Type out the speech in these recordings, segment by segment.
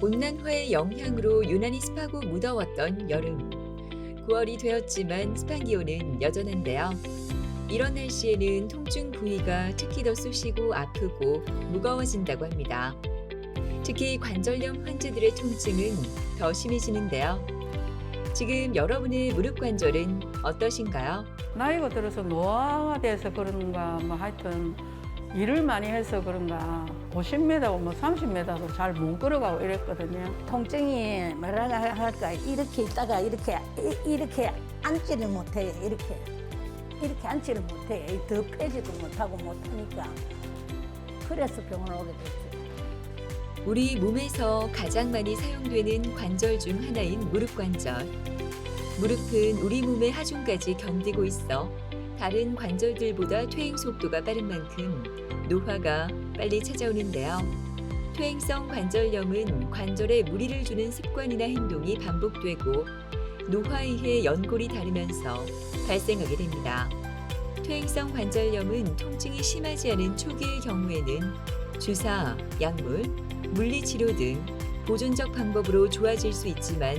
온난화의 영향으로 유난히 습하고 무더웠던 여름. 9월이 되었지만 습한 기온은 여전한데요. 이런 날씨에는 통증 부위가 특히 더 쑤시고 아프고 무거워진다고 합니다. 특히 관절염 환자들의 통증은 더 심해지는데요. 지금 여러분의 무릎 관절은 어떠신가요? 나이가 들어서 노화가 돼서 그런가 뭐 하여튼 일을 많이 해서 그런가 50m, 뭐 30m도 잘 못 걸어가고 이랬거든요. 통증이 뭐라 할까 이렇게 있다가 이렇게 앉지를 못해요. 이렇게 앉지를 못해요. 더 펴지도 못하고 못하니까 그래서 병원 오게 됐죠. 우리 몸에서 가장 많이 사용되는 관절 중 하나인 무릎 관절. 무릎은 우리 몸의 하중까지 견디고 있어 다른 관절들보다 퇴행 속도가 빠른 만큼 노화가 빨리 찾아오는데요. 퇴행성 관절염은 관절에 무리를 주는 습관이나 행동이 반복되고 노화에 의해 연골이 닳으면서 발생하게 됩니다. 퇴행성 관절염은 통증이 심하지 않은 초기의 경우에는 주사, 약물, 물리치료 등 보존적 방법으로 좋아질 수 있지만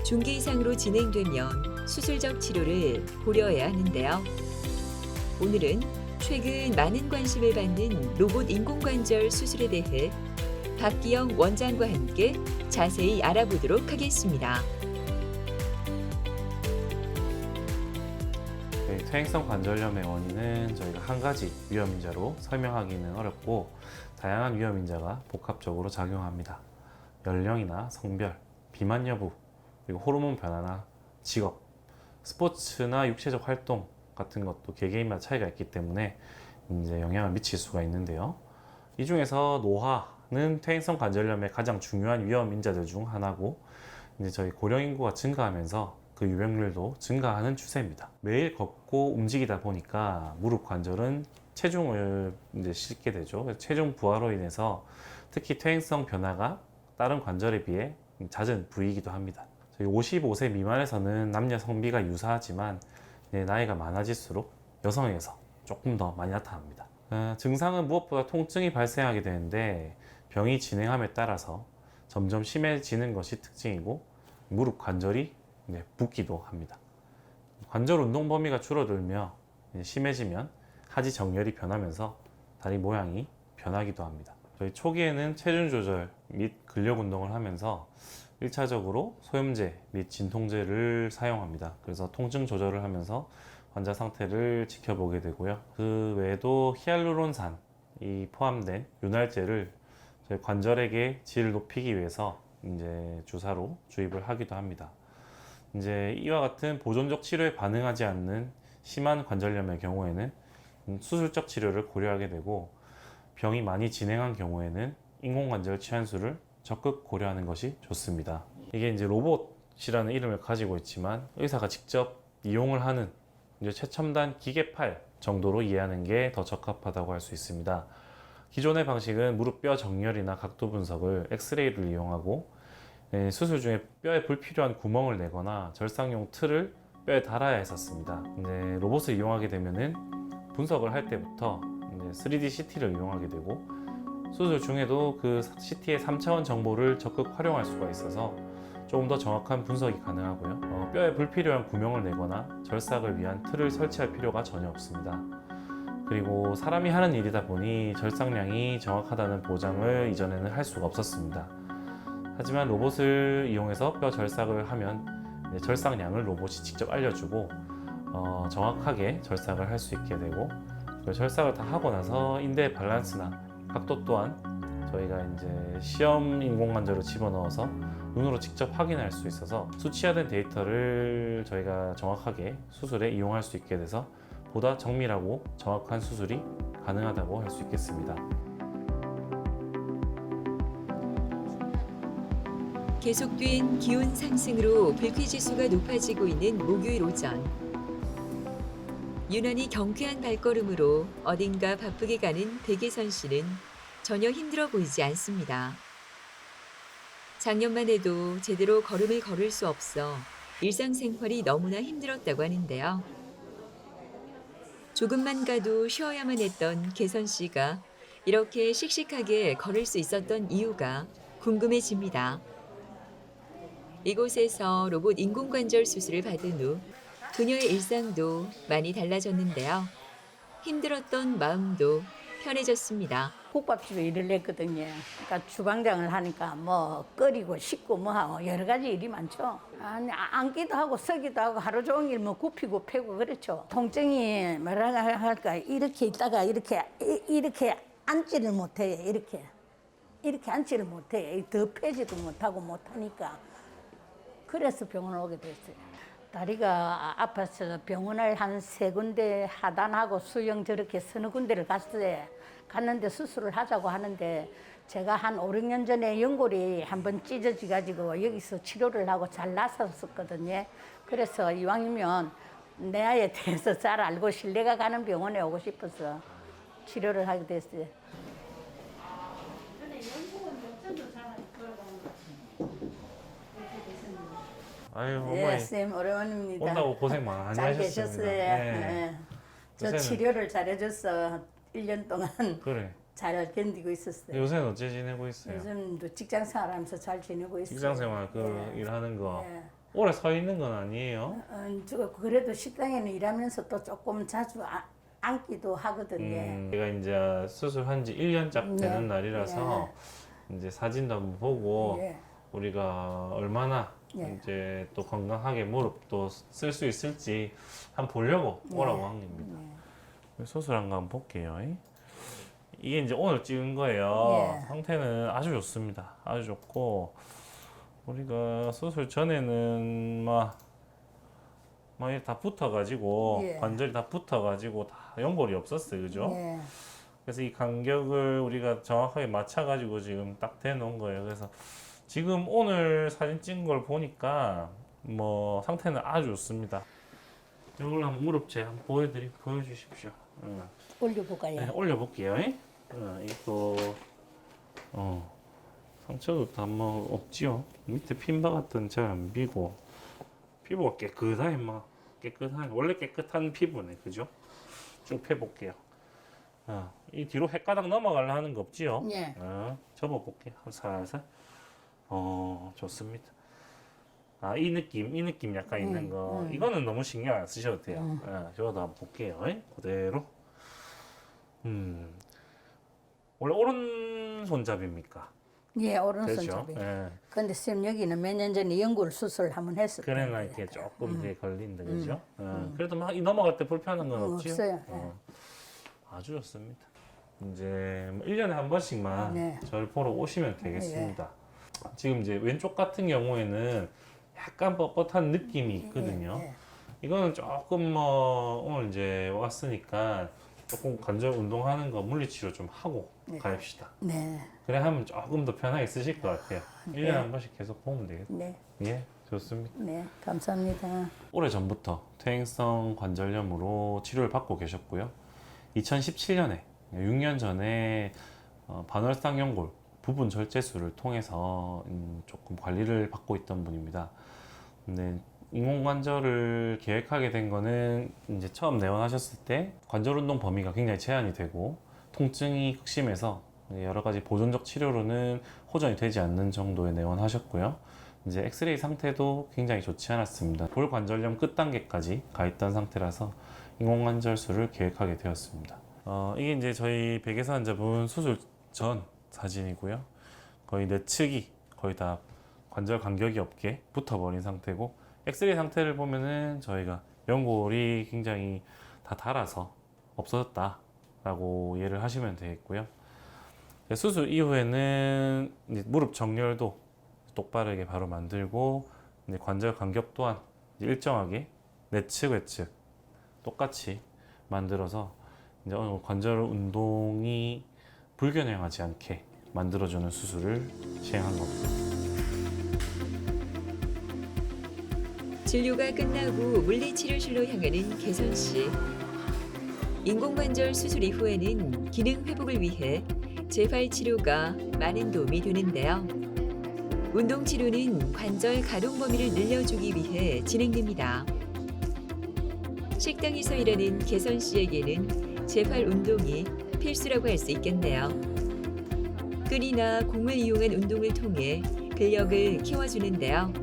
중기 이상으로 진행되면 수술적 치료를 고려해야 하는데요. 오늘은 최근 많은 관심을 받는 로봇 인공관절 수술에 대해 박기영 원장과 함께 자세히 알아보도록 하겠습니다. 퇴행성 관절염의 원인은 저희가 한 가지 위험인자로 설명하기는 어렵고 다양한 위험인자가 복합적으로 작용합니다. 연령이나 성별, 비만 여부, 그리고 호르몬 변화나 직업, 스포츠나 육체적 활동 같은 것도 개개인마다 차이가 있기 때문에 이제 영향을 미칠 수가 있는데요. 이 중에서 노화는 퇴행성 관절염의 가장 중요한 위험인자들 중 하나고 이제 저희 고령 인구가 증가하면서 그 유병률도 증가하는 추세입니다. 매일 걷고 움직이다 보니까 무릎 관절은 체중을 이제 싣게 되죠. 체중 부하로 인해서 특히 퇴행성 변화가 다른 관절에 비해 잦은 부위이기도 합니다. 저희 55세 미만에서는 남녀 성비가 유사하지만 나이가 많아질수록 여성에서 조금 더 많이 나타납니다. 증상은 무엇보다 통증이 발생하게 되는데 병이 진행함에 따라서 점점 심해지는 것이 특징이고 무릎 관절이 붓기도 합니다. 관절 운동 범위가 줄어들며 심해지면 하지 정렬이 변하면서 다리 모양이 변하기도 합니다. 저희 초기에는 체중 조절 및 근력 운동을 하면서 1차적으로 소염제 및 진통제를 사용합니다. 그래서 통증 조절을 하면서 환자 상태를 지켜보게 되고요. 그 외에도 히알루론산이 포함된 윤활제를 저희 관절에게 질을 높이기 위해서 이제 주사로 주입을 하기도 합니다. 이제 이와 같은 보존적 치료에 반응하지 않는 심한 관절염의 경우에는 수술적 치료를 고려하게 되고 병이 많이 진행한 경우에는 인공관절 치환술을 적극 고려하는 것이 좋습니다. 이게 이제 로봇이라는 이름을 가지고 있지만 의사가 직접 이용을 하는 이제 최첨단 기계팔 정도로 이해하는 게 더 적합하다고 할 수 있습니다. 기존의 방식은 무릎뼈 정렬이나 각도 분석을 엑스레이를 이용하고 수술 중에 뼈에 불필요한 구멍을 내거나 절삭용 틀을 뼈에 달아야 했었습니다. 로봇을 이용하게 되면은 분석을 할 때부터 3D CT를 이용하게 되고 수술 중에도 그 CT의 3차원 정보를 적극 활용할 수가 있어서 조금 더 정확한 분석이 가능하고요. 뼈에 불필요한 구멍을 내거나 절삭을 위한 틀을 설치할 필요가 전혀 없습니다. 그리고 사람이 하는 일이다 보니 절삭량이 정확하다는 보장을 이전에는 할 수가 없었습니다. 하지만 로봇을 이용해서 뼈 절삭을 하면 절삭량을 로봇이 직접 알려주고 정확하게 절삭을 할 수 있게 되고 절삭을 다 하고 나서 인대 밸런스나 각도 또한 저희가 이제 시험 인공관절을 집어넣어서 눈으로 직접 확인할 수 있어서 수치화된 데이터를 저희가 정확하게 수술에 이용할 수 있게 돼서 보다 정밀하고 정확한 수술이 가능하다고 할 수 있겠습니다. 계속된 기온 상승으로 불쾌지수가 높아지고 있는 목요일 오전. 유난히 경쾌한 발걸음으로 어딘가 바쁘게 가는 백예선 씨는 전혀 힘들어 보이지 않습니다. 작년만 해도 제대로 걸음을 걸을 수 없어 일상생활이 너무나 힘들었다고 하는데요. 조금만 가도 쉬어야만 했던 개선 씨가 이렇게 씩씩하게 걸을 수 있었던 이유가 궁금해집니다. 이곳에서 로봇 인공관절 수술을 받은 후 그녀의 일상도 많이 달라졌는데요. 힘들었던 마음도 편해졌습니다. 국밥집에 일을 했거든요. 그러니까 주방장을 하니까 뭐 끓이고 씻고 뭐 하고 여러 가지 일이 많죠. 아니, 앉기도 하고 서기도 하고 하루 종일 뭐 굽히고 패고 그렇죠. 통증이 뭐라 할까 이렇게 있다가 이렇게 앉지를 못해요. 이렇게 앉지를 못해요. 더 패지도 못하고 못하니까 그래서 병원을 오게 됐어요. 다리가 아파서 병원을 한 3군데 하단하고 수영 저렇게 서너 군데를 갔는데 수술을 하자고 하는데 제가 한 5, 6년 전에 연골이 한번 찢어져 가지고 여기서 치료를 하고 잘 나섰었거든요. 그래서 이왕이면 내 아이에 대해서 잘 알고 신뢰가 가는 병원에 오고 싶어서 치료를 하게 됐어요. 아유 어머니 예, 쌤 오랜만입니다. 온다고 고생 많이 잘 하셨습니다. 계셨어요. 네. 예. 저 요새는- 치료를 잘해줘서 1년 동안 그래. 잘 견디고 있었어요. 요새는 어째 지내고 있어요? 요즘도 직장 생활하면서 잘 지내고 있어요. 직장 생활 그 예. 일하는 거 예. 오래 서 있는 건 아니에요? 저 그래도 식당에는 일하면서 또 조금 자주 앉기도 하거든요. 제가 이제 수술한 지 1년짝 되는 네. 날이라서 이제 사진도 한번 보고 예. 우리가 얼마나 예. 이제 또 건강하게 무릎도 쓸 수 있을지 한번 보려고 오라고 네. 한 겁니다. 수술한 거 한번 볼게요. 이게 이제 오늘 찍은 거예요. 예. 상태는 아주 좋습니다. 아주 좋고 우리가 수술 전에는 막 이게 다 붙어가지고 예. 관절이 다 붙어가지고 다 연골이 없었어요, 그죠? 예. 그래서 이 간격을 우리가 정확하게 맞춰가지고 지금 딱 대놓은 거예요. 그래서 지금 오늘 사진 찍은 걸 보니까 뭐 상태는 아주 좋습니다. 이걸로 한번 무릎째 한번 보여주십시오. 올려볼까요? 네, 올려볼게요. 이거 상처도 다 뭐 없지요. 밑에 핀바 같은 잘 안 비고 피부가 깨끗하게 막 깨끗한 원래 깨끗한 피부네, 그죠? 쭉 펴볼게요. 이 뒤로 헷가닥 넘어가려 하는 거 없지요? 예. 접어볼게요. 살살. 좋습니다. 이 느낌 약간 있는 거. 이거는 너무 신경 안 쓰셔도 돼요. 저도 한번 볼게요. 그대로. 원래 오른손잡이입니까? 예, 그렇죠. 오른손잡이. 예. 근데 쌤 여기는 몇 년 전에 연골 수술 한번 했었어요. 그래나 이렇게 조금 이렇게 걸린다, 그죠? 그래도 막 이 넘어갈 때 불편한 건 없지요? 없어요. 아주 좋습니다. 이제 1년에 한 번씩만 네. 저를 보러 오시면 되겠습니다. 지금 이제 왼쪽 같은 경우에는 약간 뻣뻣한 느낌이 있거든요. 예. 이거는 조금 뭐 오늘 이제 왔으니까 조금 관절 운동하는 거 물리치료 좀 하고 가입시다. 네. 그래 하면 조금 더 편하게 쓰실 것 같아요. 1년에 한 번씩 계속 보면 되겠다. 네. 예, 좋습니다. 네. 감사합니다. 오래 전부터 퇴행성 관절염으로 치료를 받고 계셨고요. 2017년에 6년 전에 반월상 연골 부분 절제술을 통해서 조금 관리를 받고 있던 분입니다. 근데 인공관절을 계획하게 된 거는 이제 처음 내원하셨을 때 관절 운동 범위가 굉장히 제한이 되고 통증이 극심해서 여러 가지 보존적 치료로는 호전이 되지 않는 정도의 내원하셨고요. 이제 엑스레이 상태도 굉장히 좋지 않았습니다. 볼관절염 끝단계까지 가 있던 상태라서 인공관절술을 계획하게 되었습니다. 이게 이제 저희 백예사 환자분 수술 전 사진이고요. 거의 내측이 거의 다 관절 간격이 없게 붙어버린 상태고, 엑스레이 상태를 보면은 저희가 연골이 굉장히 다 닳아서 없어졌다 라고 이해를 하시면 되겠고요. 수술 이후에는 이제 무릎 정렬도 똑바르게 바로 만들고, 이제 관절 간격 또한 일정하게 내측 외측 똑같이 만들어서 이제 오늘 관절 운동이 불균형하지 않게 만들어주는 수술을 시행한 겁니다. 진료가 끝나고 물리치료실로 향하는 개선 씨. 인공관절 수술 이후에는 기능 회복을 위해 재활 치료가 많은 도움이 되는데요. 운동 치료는 관절 가동 범위를 늘려주기 위해 진행됩니다. 식당에서 일하는 개선 씨에게는 재활 운동이 필수라고 할 수 있겠네요. 끈이나 공을 이용한 운동을 통해 근력을 키워주는데요.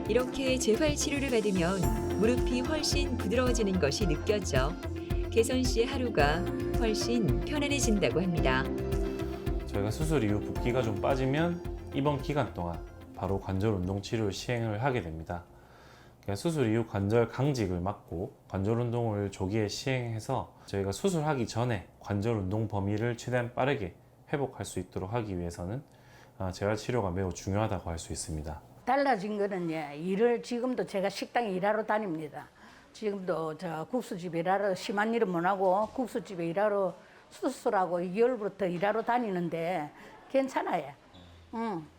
이렇게 재활 치료를 받으면 무릎이 훨씬 부드러워지는 것이 느껴져 개선 씨의 하루가 훨씬 편안해진다고 합니다. 저희가 수술 이후 붓기가 좀 빠지면 입원 기간 동안 바로 관절 운동 치료를 시행을 하게 됩니다. 그러니까 수술 이후 관절 강직을 막고 관절 운동을 조기에 시행해서 저희가 수술하기 전에 관절 운동 범위를 최대한 빠르게 회복할 수 있도록 하기 위해서는 재활 치료가 매우 중요하다고 할 수 있습니다. 달라진 거는 일을 지금도 제가 식당에 일하러 다닙니다. 지금도 저 국수집 일하러 심한 일은 못 하고 국수집에 일하러 수술하고 2개월부터 일하러 다니는데 괜찮아요.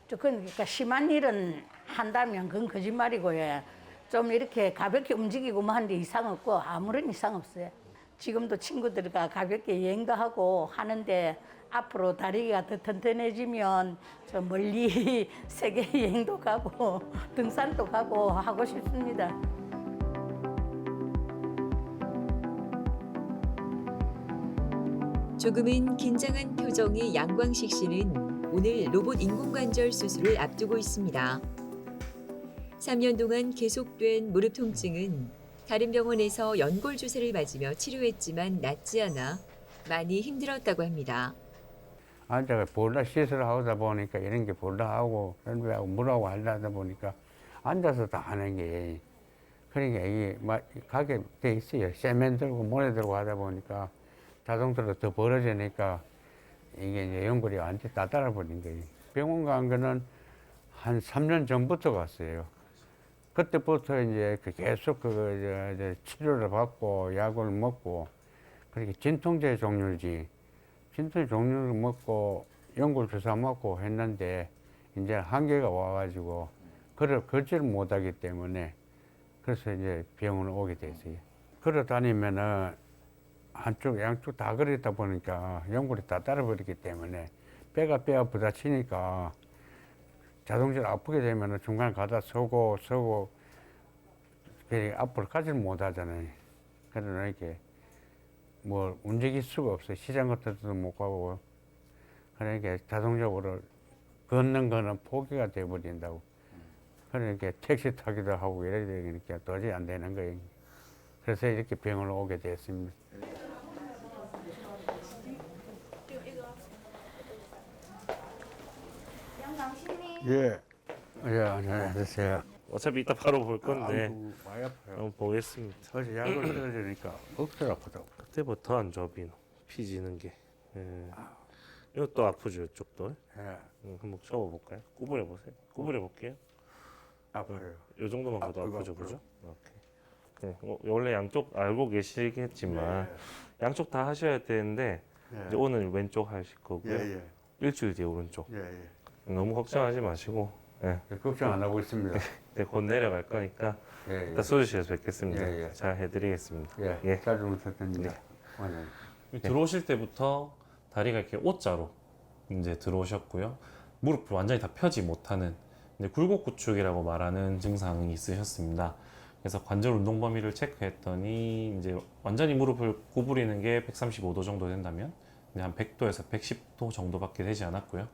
그러니까 심한 일은 한다면 그건 거짓말이고요. 좀 이렇게 가볍게 움직이고 뭐 하는데 이상 없고 아무런 이상 없어요. 지금도 친구들과 가볍게 여행도 하고 하는데 앞으로 다리가 더 튼튼해지면 저 멀리 세계 여행도 가고 등산도 가고 하고 싶습니다. 조금은 긴장한 표정의 양광식 씨는 오늘 로봇 인공관절 수술을 앞두고 있습니다. 3년 동안 계속된 무릎 통증은 다른 병원에서 연골 주사를 맞으며 치료했지만 낫지 않아 많이 힘들었다고 합니다. 앉아가 볼라 시술을 하다 보니까 이런 게 볼라 하고 연비하고 물하고 하려다 보니까 앉아서 다 하는 게 그러니까 이게 막 가게 돼 있어요. 세면 들고 모래 들고 하다 보니까 자동차로 더 벌어지니까 이게 이제 연골이 완전히 다 따라버린 거예요. 병원 간 거는 한 3년 전부터 갔어요. 그때부터 이제 계속 치료를 받고 약을 먹고 그렇게 진통제 종류지. 진통제 종류를 먹고 연골 주사 맞고 했는데 이제 한계가 와가지고 그걸 걷지를 못하기 때문에 그래서 이제 병원을 오게 됐어요. 걸어 다니면은 한쪽 양쪽 다 그랬다 보니까 연골이 다 따라버리기 때문에 뼈가 부딪히니까 자동차로 아프게 되면은 중간에 가다 서고 앞으로 가지를 못하잖아요. 그래서 이렇게 뭐 움직일 수가 없어요. 시장 같은 데도 못 가고 그러니까 자동적으로 걷는 거는 포기가 돼버린다고. 그러니까 택시 타기도 하고 이래야 되니까 도저히 안 되는 거예요. 그래서 이렇게 병원을 오게 됐습니다. 예. 예, 안녕하세요. 어차피 이따 바로 볼 건데 많이 아파요. 한번 보겠습니다. 어제 약을 떨어지니까 억수로 아프다고. 그때부터 안 좋아 비노 피지는 게. 이것도 아프죠 이쪽도. 예, 한번 접어볼까요? 구부려 보세요. 구부려 볼게요. 아파요. 이 정도만 봐도 아프고 아프죠, 아프고. 그죠? 오케이. 원래 양쪽 알고 계시겠지만 양쪽 다 하셔야 되는데 예. 이제 오늘 왼쪽 하실 거고요. 예, 예. 일주일 뒤에 오른쪽. 예, 예. 너무 걱정하지 마시고. 예. 걱정 안 하고 있습니다. 네, 곧 내려갈 거니까 예, 이따 수술실에서 뵙겠습니다. 예, 예. 잘 해드리겠습니다. 예, 예. 잘 주무셨습니다. 오늘. 들어오실 때부터 다리가 이렇게 O자로 이제 들어오셨고요. 무릎을 완전히 다 펴지 못하는 이제 굴곡구축이라고 말하는 증상이 있으셨습니다. 그래서 관절 운동 범위를 체크했더니 이제 완전히 무릎을 구부리는 게 135도 정도 된다면 이제 한 100도에서 110도 정도밖에 되지 않았고요.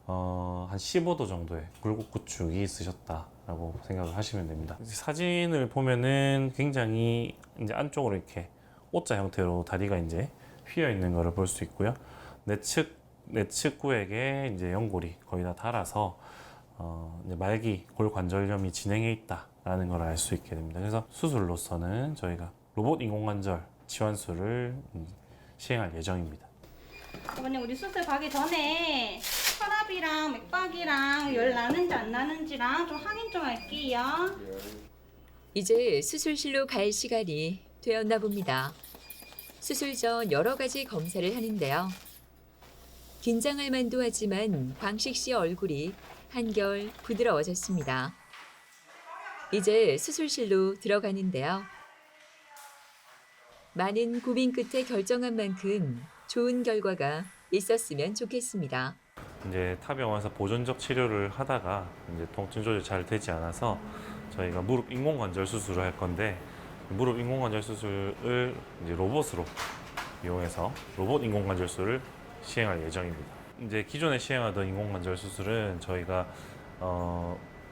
한 15도 정도의 굴곡구축이 있으셨다라고 생각을 하시면 됩니다. 사진을 보면은 굉장히 이제 안쪽으로 이렇게 O자 형태로 다리가 이제 휘어 있는 것을 볼 수 있고요. 내측 구에게 이제 연골이 거의 다 닳아서 이제 말기 골관절염이 진행해 있다라는 걸 알 수 있게 됩니다. 그래서 수술로서는 저희가 로봇 인공관절 치환술을 시행할 예정입니다. 어머니 우리 수술 가기 전에 혈압이랑 맥박이랑 열 나는지 안 나는지랑 좀 확인 좀 할게요. 이제 수술실로 갈 시간이 되었나 봅니다. 수술 전 여러 가지 검사를 하는데요. 긴장할 만도 하지만 광식 씨 얼굴이 한결 부드러워졌습니다. 이제 수술실로 들어가는데요. 많은 고민 끝에 결정한 만큼 좋은 결과가 있었으면 좋겠습니다. 이제 타 병원에서 보존적 치료를 하다가 이제 통증 조절이 잘 되지 않아서 저희가 무릎 인공관절 수술을 할 건데 무릎 인공관절 수술을 이제 로봇으로 이용해서 로봇 인공관절술을 시행할 예정입니다. 이제 기존에 시행하던 인공관절 수술은 저희가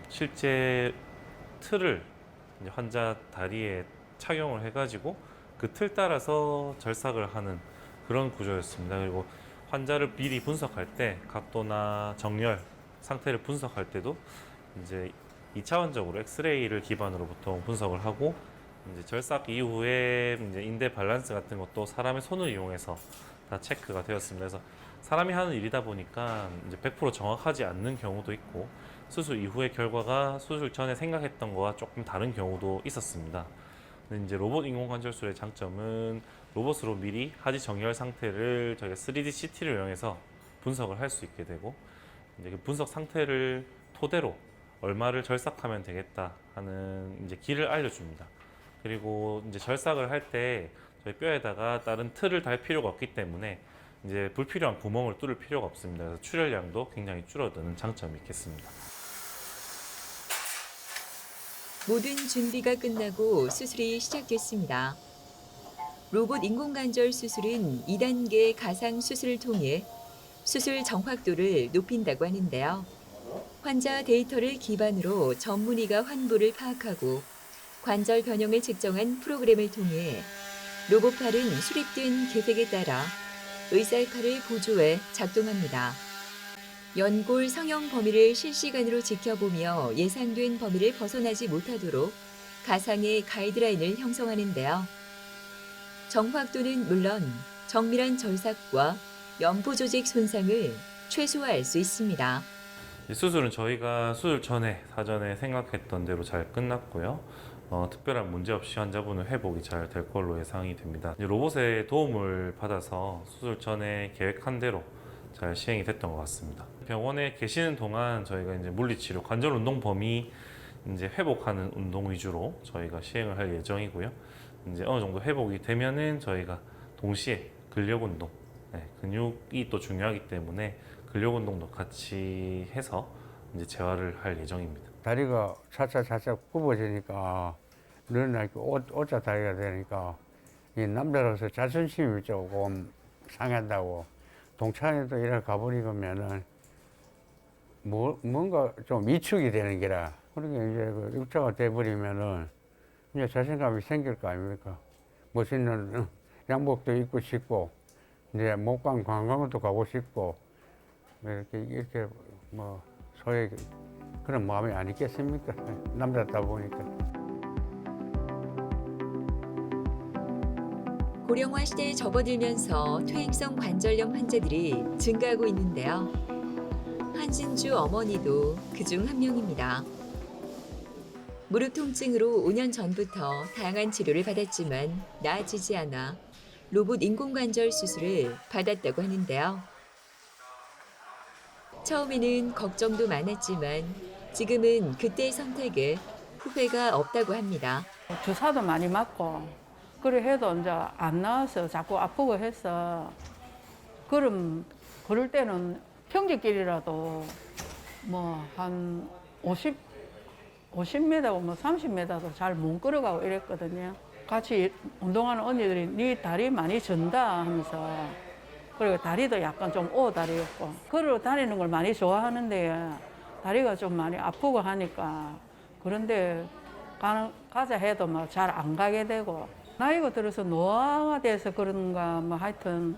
실제 틀을 이제 환자 다리에 착용을 해가지고 그 틀 따라서 절삭을 하는 그런 구조였습니다. 그리고 환자를 미리 분석할 때 각도나 정렬 상태를 분석할 때도 이제 2차원적으로 엑스레이를 기반으로 보통 분석을 하고 이제 절삭 이후에 이제 인대 밸런스 같은 것도 사람의 손을 이용해서 다 체크가 되었습니다. 그래서 사람이 하는 일이다 보니까 이제 100% 정확하지 않는 경우도 있고 수술 이후의 결과가 수술 전에 생각했던 거와 조금 다른 경우도 있었습니다. 근데 이제 로봇 인공관절술의 장점은 로봇으로 미리 하지 정렬 상태를 저희가 3D CT를 이용해서 분석을 할 수 있게 되고 이제 그 분석 상태를 토대로 얼마를 절삭하면 되겠다 하는 이제 길을 알려줍니다. 그리고 이제 절삭을 할 때 저희 뼈에다가 다른 틀을 달 필요가 없기 때문에 이제 불필요한 구멍을 뚫을 필요가 없습니다. 그래서 출혈량도 굉장히 줄어드는 장점이 있겠습니다. 모든 준비가 끝나고 수술이 시작됐습니다. 로봇 인공관절 수술은 2단계 가상 수술을 통해 수술 정확도를 높인다고 하는데요. 환자 데이터를 기반으로 전문의가 환부를 파악하고 관절 변형을 측정한 프로그램을 통해 로봇팔은 수립된 계획에 따라 의사의 팔을 보조해 작동합니다. 연골 성형 범위를 실시간으로 지켜보며 예상된 범위를 벗어나지 못하도록 가상의 가이드라인을 형성하는데요. 정확도는 물론 정밀한 절삭과 연부 조직 손상을 최소화할 수 있습니다. 이 수술은 저희가 수술 전에 사전에 생각했던 대로 잘 끝났고요. 특별한 문제 없이 환자분은 회복이 잘 될 걸로 예상이 됩니다. 로봇의 도움을 받아서 수술 전에 계획한 대로 잘 시행이 됐던 것 같습니다. 병원에 계시는 동안 저희가 이제 물리치료, 관절 운동 범위 이제 회복하는 운동 위주로 저희가 시행을 할 예정이고요. 이제 어느 정도 회복이 되면은 저희가 동시에 근력 운동, 근육이 또 중요하기 때문에 근력 운동도 같이 해서 이제 재활을 할 예정입니다. 다리가 차차 굽어지니까 늘어날 오자 다리가 되니까 이 남자로서 자존심이 조금 상한다고 동창회도 이래 가버리면은 뭔가 좀 위축이 되는 게라 그러니까 이제 그 육자가 돼버리면은 이제 자신감이 생길 거 아닙니까? 멋있는 양복도 입고 싶고 이제 목강 관광도 가고 싶고 이렇게 뭐 소위 그런 마음이 아니겠습니까? 남자다 보니까. 고령화 시대에 접어들면서 퇴행성 관절염 환자들이 증가하고 있는데요. 한진주 어머니도 그중 한 명입니다. 무릎 통증으로 5년 전부터 다양한 치료를 받았지만 나아지지 않아 로봇 인공관절 수술을 받았다고 하는데요. 처음에는 걱정도 많았지만 지금은 그때의 선택에 후회가 없다고 합니다. 주사도 많이 맞고 그래 해도 이제 안 나와서 자꾸 아프고 해서 그럴 때는 평지길이라도 뭐 한 50m, 뭐 30m도 잘 못 걸어가고 이랬거든요. 같이 운동하는 언니들이 네 다리 많이 전다 하면서 그리고 다리도 약간 좀 오다리였고 걸어 다니는 걸 많이 좋아하는데 다리가 좀 많이 아프고 하니까 그런데 가자 해도 뭐 잘 안 가게 되고 나이가 들어서 노화가 돼서 그런가 뭐 하여튼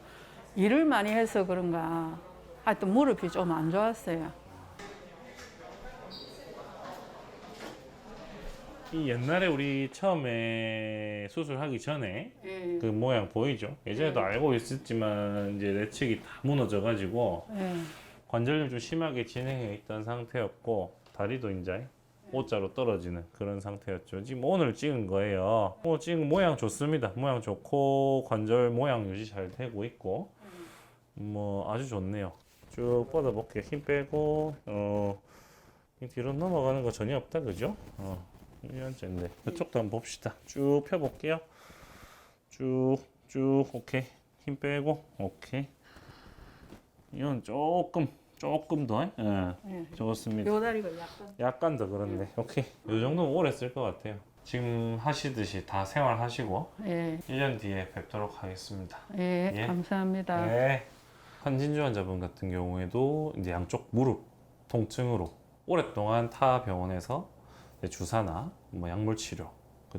일을 많이 해서 그런가 하여튼 무릎이 좀 안 좋았어요. 이 옛날에 우리 처음에 수술하기 전에 그 모양 보이죠? 예전에도 알고 있었지만 이제 내측이 다 무너져가지고 관절염 좀 심하게 진행해 있던 상태였고 다리도 이제 O자로 떨어지는 그런 상태였죠. 지금 오늘 찍은 거예요. 찍은 모양 좋습니다. 모양 좋고 관절 모양 유지 잘 되고 있고 뭐 아주 좋네요. 쭉 뻗어볼게요. 힘 빼고 뒤로 넘어가는 거 전혀 없다, 그죠? 1년째인데 이쪽도 한번 봅시다. 쭉 펴볼게요. 쭉 오케이. 힘 빼고 오케이. 이건 조금 더 좋습니다. 요 다리가 약간 더 그런데 오케이. 이 정도면 오래 쓸 것 같아요. 지금 하시듯이 다 생활하시고 1년 뒤에 뵙도록 하겠습니다. 예, 감사합니다. 네. 한진주 환자분 같은 경우에도 이제 양쪽 무릎 통증으로 오랫동안 타 병원에서 이제 주사나 뭐 약물 치료,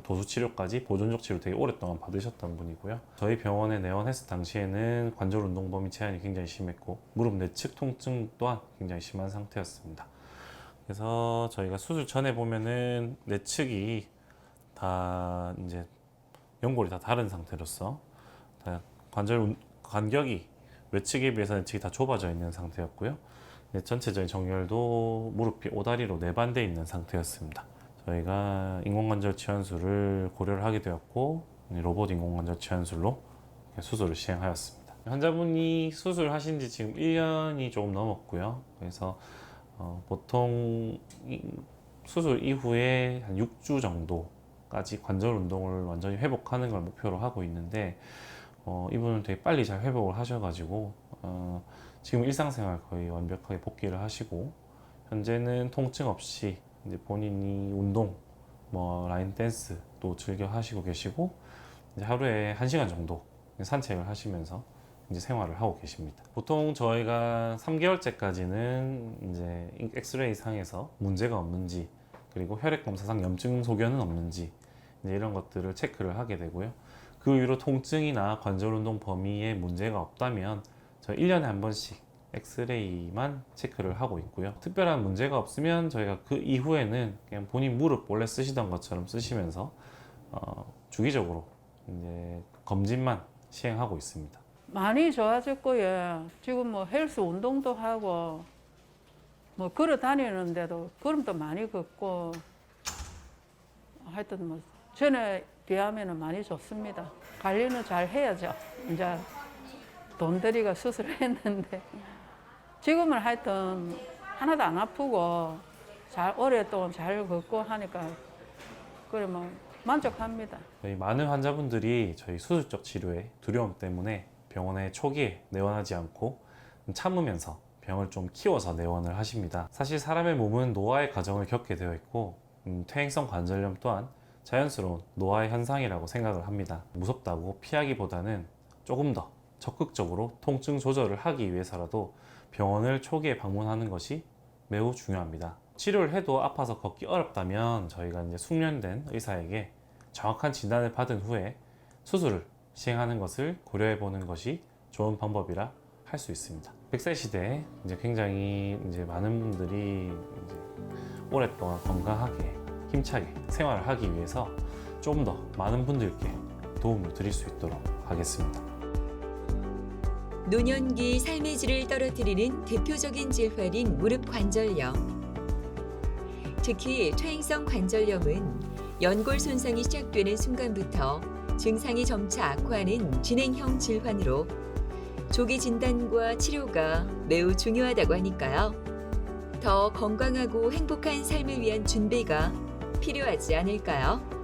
도수 치료까지 보존적 치료 되게 오랫동안 받으셨던 분이고요. 저희 병원에 내원했을 당시에는 관절 운동 범위 제한이 굉장히 심했고 무릎 내측 통증 또한 굉장히 심한 상태였습니다. 그래서 저희가 수술 전에 보면은 내측이 다 이제 연골이 다 다른 상태로서 다 간격이 외측에 비해서 내측이 다 좁아져 있는 상태였고요. 전체적인 정렬도 무릎이 오다리로 내반돼 있는 상태였습니다. 저희가 인공관절 치환술을 고려를 하게 되었고 로봇 인공관절 치환술로 수술을 시행하였습니다. 환자분이 수술하신 지 지금 1년이 조금 넘었고요. 그래서 보통 수술 이후에 한 6주 정도까지 관절 운동을 완전히 회복하는 걸 목표로 하고 있는데 이분은 되게 빨리 잘 회복을 하셔가지고 지금 일상생활 거의 완벽하게 복귀를 하시고 현재는 통증 없이 이제 본인이 운동, 뭐 라인 댄스도 즐겨 하시고 계시고 이제 하루에 1시간 정도 산책을 하시면서 이제 생활을 하고 계십니다. 보통 저희가 3개월째까지는 이제 엑스레이 상에서 문제가 없는지 그리고 혈액 검사상 염증 소견은 없는지 이제 이런 것들을 체크를 하게 되고요. 그 이후로 통증이나 관절 운동 범위에 문제가 없다면 저희 1년에 한 번씩 엑스레이만 체크를 하고 있고요. 특별한 문제가 없으면 저희가 그 이후에는 그냥 본인 무릎 원래 쓰시던 것처럼 쓰시면서 주기적으로 이제 검진만 시행하고 있습니다. 많이 좋아졌고요. 지금 뭐 헬스 운동도 하고 뭐 걸어 다니는데도 걸음도 많이 걷고 하여튼 뭐 전에 비하면은 많이 좋습니다. 관리는 잘 해야죠. 이제 돈 들이가 수술했는데 지금은 하여튼 하나도 안 아프고 잘 오랫동안 잘 걷고 하니까 그래 뭐 만족합니다. 저희 많은 환자분들이 저희 수술적 치료의 두려움 때문에 병원에 초기에 내원하지 않고 참으면서 병을 좀 키워서 내원을 하십니다. 사실 사람의 몸은 노화의 과정을 겪게 되어 있고 퇴행성 관절염 또한 자연스러운 노화의 현상이라고 생각을 합니다. 무섭다고 피하기보다는 조금 더 적극적으로 통증 조절을 하기 위해서라도 병원을 초기에 방문하는 것이 매우 중요합니다. 치료를 해도 아파서 걷기 어렵다면 저희가 이제 숙련된 의사에게 정확한 진단을 받은 후에 수술을 시행하는 것을 고려해 보는 것이 좋은 방법이라 할 수 있습니다. 100세 시대에 이제 굉장히 이제 많은 분들이 이제 오랫동안 건강하게 힘차게 생활을 하기 위해서 조금 더 많은 분들께 도움을 드릴 수 있도록 하겠습니다. 노년기 삶의 질을 떨어뜨리는 대표적인 질환인 무릎 관절염. 특히 퇴행성 관절염은 연골 손상이 시작되는 순간부터 증상이 점차 악화하는 진행형 질환으로 조기 진단과 치료가 매우 중요하다고 하니까요. 더 건강하고 행복한 삶을 위한 준비가 필요하지 않을까요?